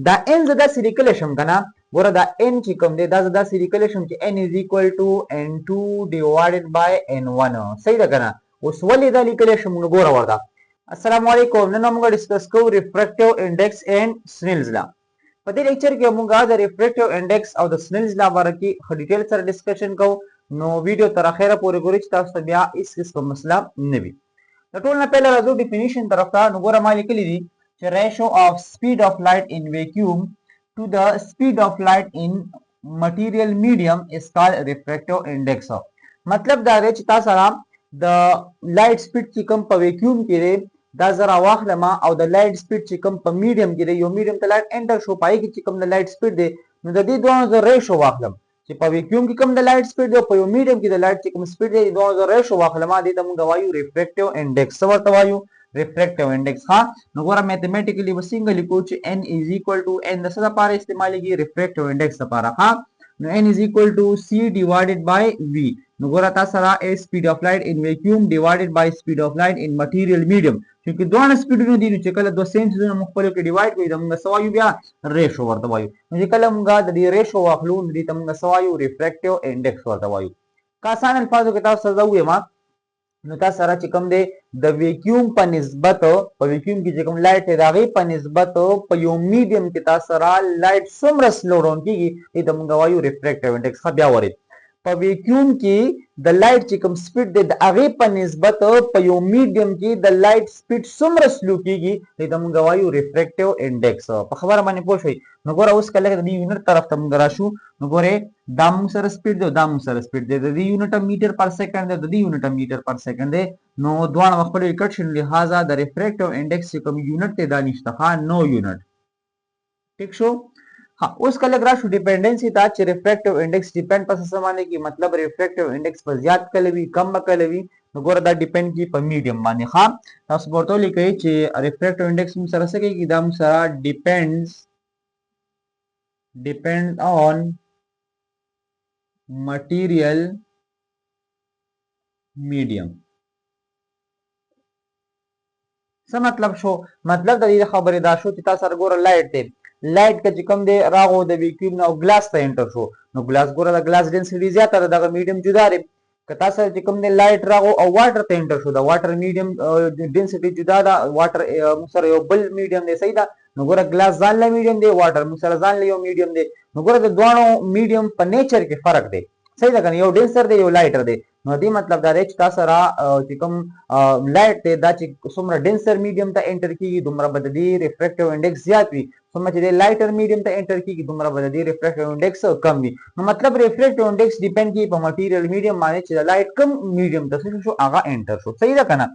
دا n زدا سریکل شم کنه ګوره دا n چې کوم دی دا زدا سریکل شم چې n is equal to n2 divided by n1 صحیح ده کنه اوس ولې دا لیکل شم نو ګوره ورته السلام علیکم نن موږ ډیسکس کوو ریفریکټیو انډیکس اینڈ سنیلز لا په دې لیکچر کې موږ د ریفریکټیو انډیکس او د سنیلز لا باره کې ډیټیل سره ډسکشن کوو نو ویډیو تر اخره پورې ګورئ چې تاسو ته بیا هیڅ قسم مسله نه وي د ټول نه پهله راځو ډیفینیشن طرف ته نو ګوره ما لیکلي دي چې ratio of speed of light in vacuum to the speed of light in material medium is called refractive index مطلب دا دی چې تاسو سره د لایټ سپیډ چې کوم په ویکیوم کې دی دا زرا واخلم او د لایټ سپیډ چې کوم په میډیم کې دی یو میډیم ته لایټ انټر شو پای کې چې کوم د لایټ سپیډ دی نو د دې دوه د ریشو واخلم چې په ویکیوم کې کوم د لایټ سپیډ دی په یو میډیم کې د لایټ چې کوم سپیډ دی دوه د ریشو واخلم دې ته موږ وایو ریفریکټیو انډیکس ورته وایو refractive index ها نو ګوره میتھمیټیکلی وسنګ لیکو چې n is equal to n د څه لپاره استعمالېږي refractive index لپاره ها نو n is equal to c divided by v نو ګوره تاسو سره speed of light in vacuum divided by speed of light in material medium چې دوه سپیډونه دي چې کله دوه سیم سيزونه مخفلو کې ډیوایډ کړي د موږ سوایو بیا ریشو ورته وایو نو چې کله موږ د دې ریشو واخلو نو دې ته موږ سوایو refractive index ورته وایو کا آسان الفاظو کې تاسو سره وایم نو تاسو سره چې کوم دی د ویکیوم په نسبت په ویکیوم کې چې کوم لایټ دی هغه په نسبت په یو میډیم کې تاسو سره لایټ څومره سلو ډاون کیږي دې ته موږ وایو ریفریکټیو انډیکس ښه بیا ورید په ویکیوم کې د لایټ چې کوم سپیډ دی د هغه په نسبت په یو میډیم کې د لایټ سپیډ څومره سلو کیږي دې ته موږ وایو ریفریکټیو انډیکس په خبره باندې پوه شئ نو ګوره اوس کله د یونټ طرف ته موږ راشو نو ګوره دا موږ سره سپیډ دی دا موږ سره سپیډ دی د دې یونټ میټر پر سیکنډ دی د دې یونټ میټر پر سیکنډ دی نو دوه خپل ریکټشن لہذا د ریفریکټیو انډیکس کوم یونټ ته دا نشته ها نو یونټ ٹھیک شو ها اوس کله راشو ډیپندنسي ته چې ریفریکټیو انډیکس ډیپند پس سمانه کی مطلب ریفریکټیو انډیکس په زیات کله وی کم کله وی نو ګوره دا ډیپند کی په میډیم باندې ها تاسو ورته لیکئ چې ریفریکټیو انډیکس موږ سره څه کوي دا موږ سره depends on material medium څه مطلب شو مطلب د دې خبرې دا شو چې تاسو سره ګوره لایټ دی لایټ که چې کوم دی راغو د ویکیوم نو ګلاس ته انټر شو نو ګلاس ګوره د ګلاس ډنسټي زیاته ده د میډیم جدا دی که تاسو چې کوم دی لایټ راغو او واټر ته انټر شو د واټر میډیم ډنسټي جدا ده واټر سره یو بل میډیم دی صحیح ده نو ګوره ګلاس ځان له میډیم دی واټر سره ځان له یو میډیم دی نو ګوره د دوه میډیم په نیچر کې فرق دی صحیح ده کنه یو ډنسر دی یو لایټر دی نو دې مطلب دا دی چې تاسو را چې کوم لایټ دی دا چې څومره ډنسر میډیم ته انټر کیږي دومره به د دې ریفریکټیو انډیکس زیات وي څومره چې د لایټر میډیم ته انټر کیږي دومره به د دې ریفریکټیو انډیکس کم وي نو مطلب ریفریکټیو انډیکس ډیپند کوي په مټیریل میډیم باندې چې د لایټ کم میډیم ته شو هغه انټر شو صحیح ده کنه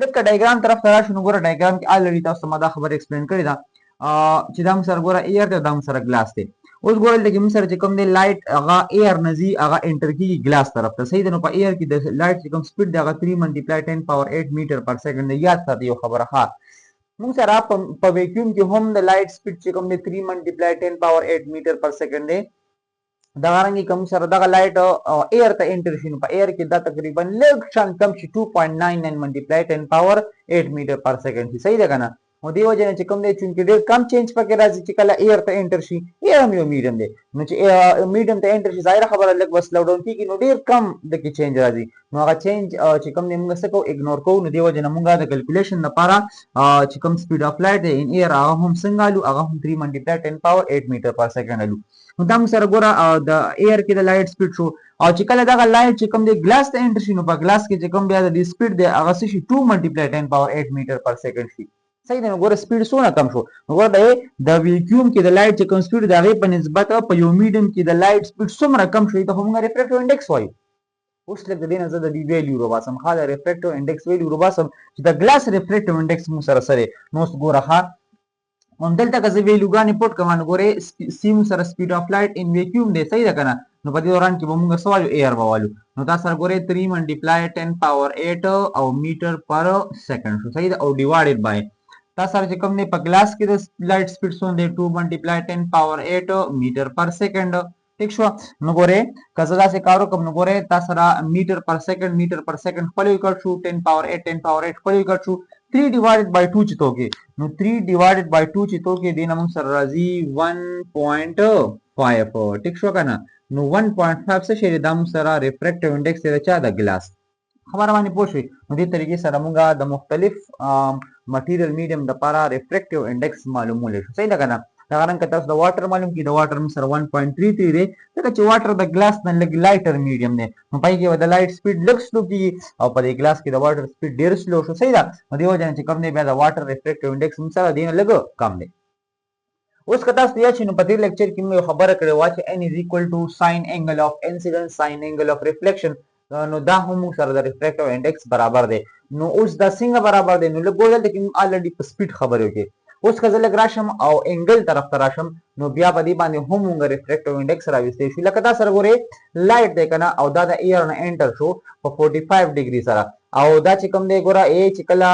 لکه ډایګرام طرف ته راشو نو ګوره ډایګرام کې الریډي تاسو ما دا خبر ایکسپلین کړی دا چې دا موږ سره ګوره ایر ته دا موږ سره ګلاس دی اوس ګوره لکه موږ سره چې کوم دی لایټ هغه ایر نزي هغه انټر کیږي ګلاس طرف ته صحیح ده نو په ایر کې د لایټ چې کوم سپیډ دی هغه 3 ملټیپلای 10 پاور 8 میټر پر سیکنډ دی یاد ساتئ یو خبره ها موږ سره په ویکیوم کې هم د لایټ سپیډ چې کوم دی 3 ملټیپلای 10 پاور 8 میټر پر سیکنډ دی دا رنګ کوم سره دغه لایټ ایر ته انټر شي نو په ایر کې دا تقریبا لږ شان کم شي 2.99 ملټیپلای 10 پاور 8 میټر پر سیکنډ شي صحیح ده کنه نو دی وجه چې کوم دی چې ډېر کم چینج پکې راځي چې کله ایر ته انټر شي ایر هم یو میډیم دی نو چې میډیم ته انټر شي ظاهر خبره لږ بس لو ډاون کیږي نو ډېر کم د کې چینج راځي نو هغه چینج چې کوم دی موږ څه کوو اګنور کوو نو دی وجه نه موږ د کیلکولیشن لپاره چې کوم سپیډ اف لایټ دی ان ایر هغه هم څنګه الو هغه هم 3 ملټیپلای 10 پاور 8 میټر پر سیکنډ الو نو دا موږ سره ګوره د ایر کې د لایټ سپیډ شو او چې کله دغه لایټ چې کوم دی ګلاس ته انټر شي نو په ګلاس کې چې کوم بیا د سپیډ دی هغه شي 2 ملټیپلای 10 پاور 8 میټر پر سیکنډ شي صحیح ده نو ګوره سپیډ څونه کم شو نو ګوره د ویکیوم کې د لایټ چې کوم سپیډ دی هغه په نسبت په یو میډیم کې د لایټ سپیډ څومره کم شوی ته هم ریفریکټیو انډیکس وایي اوس لکه د دې نه زه د دې ویلیو وباسم ښه د ریفریکټیو انډیکس ویلیو وباسم چې د ګلاس ریفریکټیو انډیکس موږ سره سره نو اوس ګوره ښه هم دلته که زه ویلیوګانې پټ کړم نو ګورئ سیم سره سپیډ اف لایټ ان ویکیوم دی صحیح ده که نه نو په دې دوران کې به موږ څه وایو ایر به وایو نو دا سره ګورئ 3 ملټیپلای 10 پاور 8 او میټر پر سیکنډ شو صحیح ده او ډیوایډډ بای دا سره چې کوم دی په ګلاس کې د لایټ سپیډ څونه دی 2 ملټیپلای 10 پاور 8 میټر پر سیکنډ ٹھیک شو نو ګوره کزه دا سه کارو کوم نو ګوره تاسو را میټر پر سیکنډ خپل وکړ شو 10 پاور 8 خپل وکړ شو 3 divided by 2 چې توګه نو 3 divided by 2 چې توګه دینه موږ سره راځي 1.5 ټیک شو کنه نو 1.5 څه شي دا موږ سره ریفریکټیو انډیکس دی چا د ګلاس خبره باندې پوه شئ نو دې طریقې سره موږ د مختلف مټیریل میډیم د لپاره ریفریکټیو انډیکس معلومول شو صحیح ده کنه دا غواړم که تاسو د واټر معلوم کړئ د واټر موږ سره 1.33 دی ځکه چې واټر د ګلاس نه لږ لایټر میډیم دی نو پای کې د لایټ سپیډ لږ سلو کیږي او په دې ګلاس کې د واټر سپیډ ډیر سلو شو صحیح ده نو دې وجه نه چې کوم دی بیا د واټر ریفریکټیو انډیکس موږ سره دی نه لږ کم دی اوس که تاسو یا چې نو په دې لیکچر کې موږ خبره کړې وه چې n is equal to sin angle of incidence sin angle of reflection نو دا هم سره د ریفریکټیو انډیکس برابر دی نو اوس دا څنګه برابر دی نو لږ دلته کې الریډي په سپیډ خبرې وکړي اوس که زه لږ راشم او انګل طرف ته راشم نو بیا په دې باندې هم موږ ریفریکټیو انډیکس راویستی شو لکه دا سره ګورئ لایټ دی که نه او دا د ایر نه انټر شو په 45 ډیګري سره او دا چې کوم دی ګوره ای چې کله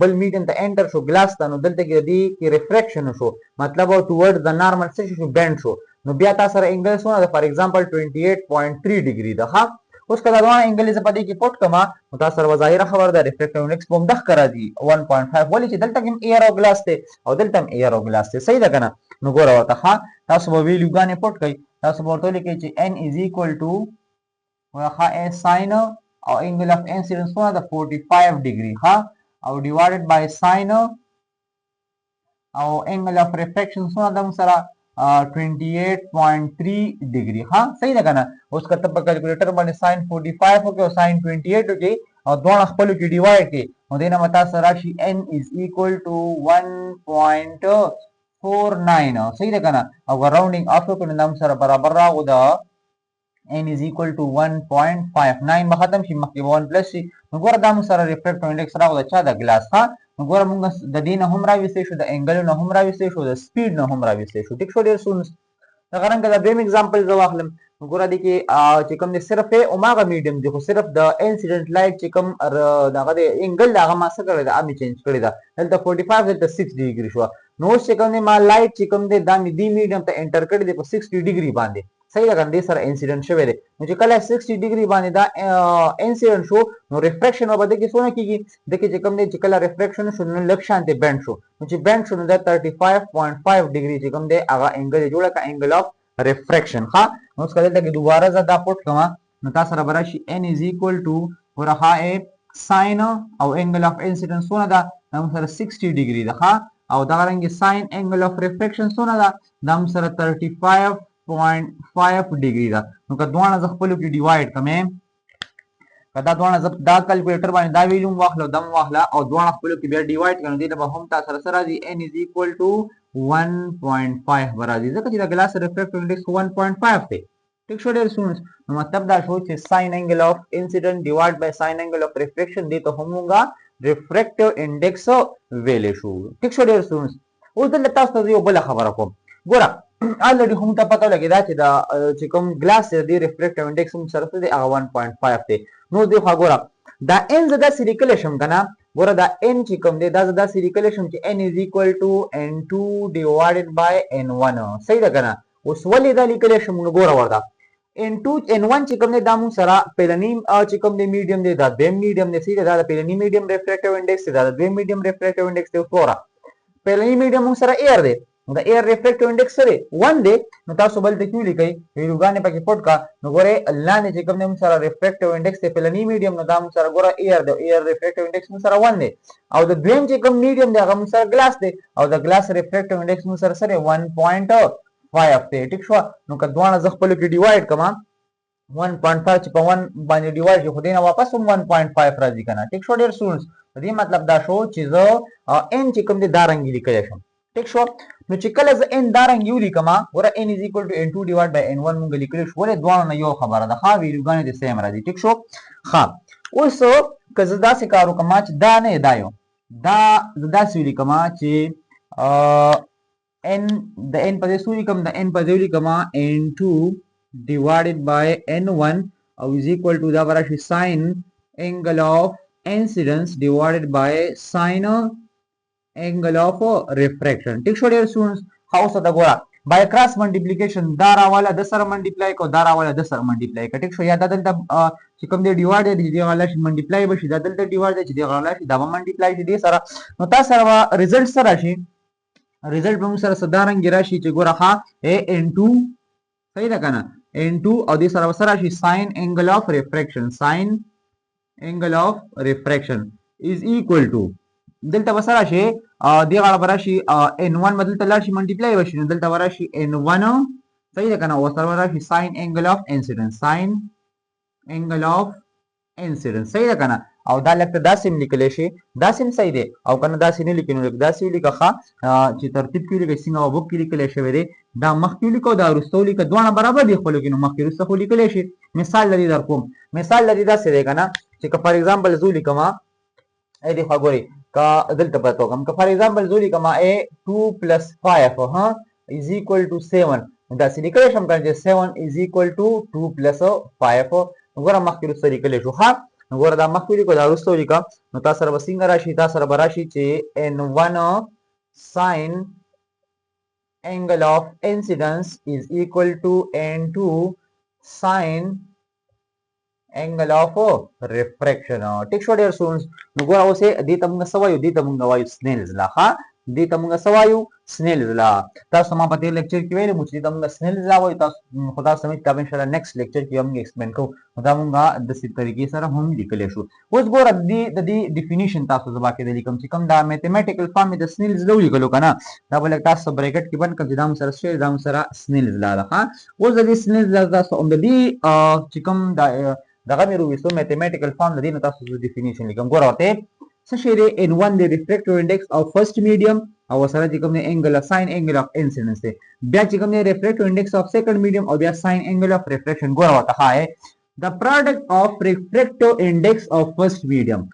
بل میډیم ته انټر شو ګلاس ته نو دلته کې د دې کې ریفریکشن شو مطلب ټوورډ د نارمل څه شو بینډ شو نو بیا تاسو سره انګل څونه ده فار ایگزامپل 28.3 ډیګري ده ها اوس کله دا انګل زه په دې کې پټ کما نو تاسو سره ظاهره خبر ده ریفریکټیو انډیکس په مدخ کرا دي 1.5 ولې چې دلته کې ایر او ګلاس ته او دلته هم ایر او ګلاس ته صحیح ده کنه نو ګوره ورته ها تاسو به ویلیو غانې پټ کړئ تاسو ورته لیکئ چې n is equal to ها sin او angle of incidence څونه ده 45 ډیګري ها او divided by sin او angle of refraction څونه ده سره 28.3 ډیګري ها صحیح ده کنه اوس کته په کیلکولیټر باندې sin 45 وکړو sin 28 وکړي او دوه خپل کې ډیوایډ کړي نو دینه متا سره راشي n is equal to 1.49 صحیح ده کنه او راوندینګ اف کو نام سره برابر راغو دا n is equal to 1.59 به ختم شي مخکې 1 پلس شي نو ګوره دا موږ سره ریفریکټیو انډیکس راغو دا چا د ګلاس ها نو ګوره موږ د دې نه هم راویستې شو د انګل نه هم راویستې شو د سپیډ نه هم راویستې شو ټیک شو ډیر سونس دا غرانګه دا دویم اگزامپل زه واخلم نو ګوره دې کې چې کوم دې صرف اوماغه میډیم دی خو صرف د انسیډنټ لایټ چې کوم دغه د انګل دغه ما څه کړی دا امي چینج کړی دا دلته 45 دلته 6 ډیګري شو نو چې کوم دې ما لایټ چې کوم دې دا دې میډیم ته انټر کړی دی په 60 ډیګري باندې صحیح ده کنه سره انسیډنٹ شوی دی نو چې کله 60 ډیګري باندې دا انسیډنٹ شو نو ریفریکشن او بده کې څونه کیږي د کې چې کوم دی چې کله ریفریکشن شو نو لږ شانته بینډ شو نو چې بینډ شو نو دا 35.5 ډیګري چې کوم دی هغه انګل جوړه کا انګل اف ریفریکشن ها نو څه کله کې دوباره زدا پټ کما نو تاسو سره براشي n is equal to ورها sin او انګل اف انسیډنس څونه دا نو سره 60 ډیګري ده ها او دا رنګ sin انګل اف ریفریکشن څونه دا نو سره 35.5 ډیګري ده نو که دوه ز خپل کې ډیوایډ کمه کدا دوه ز دا کیلکولیټر باندې دا ویلوم واخلو دم واخلا او دوه خپل کې بیا ډیوایډ کړو دي به هم تاسو سره راځي n is equal to 1.5 برابر ځکه چې دا ګلاس ریفریکټیو انډیکس 1.5 دی ټیک شو ډیر سونس نو مطلب دا شو چې sin angle of incident divided by sin angle of refraction دي ته همغه ریفریکټیو انډیکس ویلې شو ټیک شو ډیر سونس اوس دلته تاسو ته یو بل خبره کوم ګوره الریډي هم ته پته لګی دا چې دا چې کوم ګلاس دی ریفریکټیو انډیکس هم سره دی هغه 1.5 دی نو دی خو ګوره دا n زدا سیریکلیشن کنه ګوره دا n چې کوم دی دا زدا سیریکلیشن چې n is equal to n2 divided by n1 صحیح ده کنه اوس ولې دا لیکلیشن موږ ګوره ورته n2 n1 چې کوم دی دا مون سره پهلنی چې کوم دی میډیم دی دا دویم میډیم دی صحیح ده دا پهلنی میډیم ریفریکټیو انډیکس دی دا دویم میډیم ریفریکټیو انډیکس دی ګوره پهلنی میډیم مون سره ایر دی دا ایر ریفریکټیو انډیکس سره 1 دی نو تاسو بل ته کیو لیکئ ویلوګانې پکې پټ کا نو ګوره لاندې چې کوم نیم سره ریفریکټیو انډیکس ته پهلنی میډیم نو دا مون سره ګوره ایر دی ایر ریفریکټیو انډیکس مون سره 1 دی او د دویم چې کوم میډیم دی هغه مون سره ګلاس دی او د ګلاس ریفریکټیو انډیکس مون سره 1.5 دی ټیک شو نو که دوه ز خپل کې ډیوایډ کما 1.5 چې په 1 باندې ډیوایډ شي خو دینه واپس هم 1.5 راځي کنه ټیک شو ډیر سونس دې مطلب دا شو چې زه n چې کوم دی دا رنګ لیکل شم ټیک شو نو چې کله زه n دا رنګ یو لیکما ګوره n is equal to n2 divided by n1 مونږ لیکل شو ولې دوه نه یو خبره ده ها ویلوګانې د سیم راځي ټیک شو ها اوس که زه داسې کار وکم چې دا نه دا یو دا زه داسې لیکما چې n د n په دې سوري کوم د n په دې لیکما n2 divided by n1 او is equal to دا براشي sin angle of incidence divided by sin angle of refraction ټیک شو ډیر سونس هاوس دا ګورا باي کراس ملټیپلیکیشن دا راواله د سره ملټیپلای کو دا راواله د سره ملټیپلای کو ټیک شو یا دا دلته چې کوم دی ډیوایډ دی دی غلا شي ملټیپلای بشي دا دلته ډیوایډ دی چې دی غلا شي دا به ملټیپلای شي دی سره نو تاسو سره ریزلټ سره شي ریزلټ به موږ سره صدارنګ راشي چې ګوره ها n2 صحیح ده کنه n2 او دې سره سره شي sin angle of refraction sin angle of refraction is equal to دلته وسره شي دی غړ براشي n1 بدل ته لاشي ملټیپلای وشي نو دلته وراشي n1 صحیح ده کنه او سره وراشي sin angle of incidence sin angle of incidence صحیح ده کنه او دا لکه داسې لیکل شي داسې صحیح دی او کنه داسې نه لیکلو لکه داسې لیکه چې ترتیب کې لیکل څنګه او بوک کې لیکل شوی دی دا مخکې لیکو دا وروسته لیکه دوه برابر دي خو لیکن مخکې وروسته خو لیکل شي مثال لري در کوم مثال لري داسې دی کنه چې فار ایگزامپل زو لیکم اې دی خو ګوري کا دلته پته کوم که فار ایگزامپل زو لیکم a2 + 5 ها is equal to 7 دا سې لیکل شم کنه 7 is equal to 2 + 5 وګوره مخکې وروسته لیکل شو ها وګوره دا مخکې لیکو دا وروسته لیکه نو تاسو سره به څنګه راشي تاسو سره به راشي چې n1 sin angle of incidence is equal to n2 sin angle of refraction ټیک شو ډیر سټوډنټس نو ګوره اوس دې ته موږ سوایو دې ته موږ وایو سنیلز لا ها دې ته موږ سوایو سنیلز لا تاسو ما په دې لیکچر کې ویل مو چې ته موږ سنیلز لا وایو تاسو خدا سمې کتاب ان شاء الله نیکسټ لیکچر کې هم ایکسپلین کوو دا موږ د څه طریقې سره هم لیکل شو اوس ګوره دې ډیفینیشن تاسو زبا کې د لیکم چې کوم دا میتھمیټیکل فارم د سنیلز لو لیکلو کنه دا بل تاسو بریکټ کې بند کړئ دا موږ سره شی دا موږ سره سنیلز لا ها اوس د دې سنیلز لا تاسو هم د دې چې کوم دا دغه مې رويستو میتھمیټیکل فارم د دې نو تاسو ډیفینیشن لیکم ګوره ورته څه شی دی n1 دی ریفریکټیو انډیکس او فرست میډیم او سره چې کوم دی انګل ساين انګل اف انسیډنس دی بیا چې کوم دی ریفریکټیو انډیکس اف سیکنډ میډیم او بیا ساين انګل اف ریفریکشن ګوره ورته ها the product of refractive index of first medium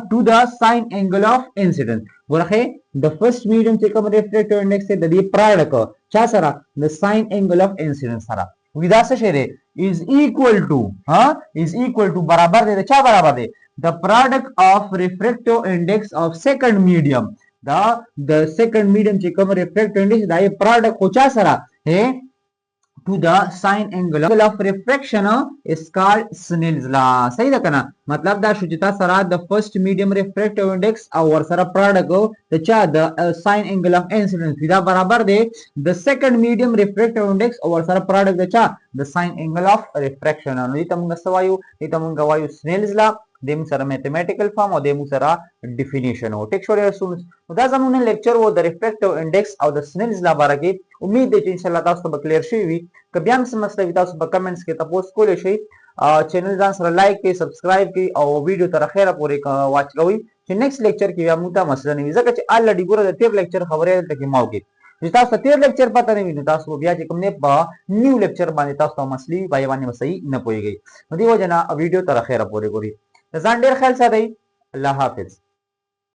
to the sine angle of incidence ورخه the first medium چې کوم refractive index دی د دې product چا سره the sine angle of incidence سره ودا څه شی دی is equal to برابر دی چا برابر دی the product of refractive index of second medium the second medium چې کوم refractive index دا یې product خو چا سره to the sine angle of refraction is called Snell's law صحیح ده کنه مطلب دا شو چې تاسو سره د first medium refractive index او ور سره product د چا د sine angle of incidence دا برابر دی د second medium refractive index او ور سره product د چا د sine angle of refraction نو دې ته موږ سوایو دې ته موږ وایو Snell's law د موږ سره میتھمیټیکل فارم او د موږ سره ډیفینیشن او ټیک شو ډیر سټوډنټس دا زموږ لیکچر وو د ریفریکټیو انډیکس او د سنیلز لا باره کې امید دی چې ان شاء الله تاسو ته کلیر شي وي که بیا هم څه مسله وي تاسو په کمنټس کې تاسو کولای شئ چینل ځان سره لایک کړئ سبسکرایب کړئ او ویډیو تر اخره پورې واچ کوئ چې نیکسټ لیکچر کې بیا موږ ته مسله نه وي ځکه چې الریډي ګوره د تیر لیکچر خبرې دلته کې ماو کې چې تاسو تیر لیکچر پته نه وي نو تاسو بیا چې کوم نه په نیو لیکچر باندې تاسو ته مسلې بای باندې صحیح نه پويږي نو دی وجه نه ویډیو تر اخره پورې ګورئ ځان ډیر خیال ساتئ الله حافظ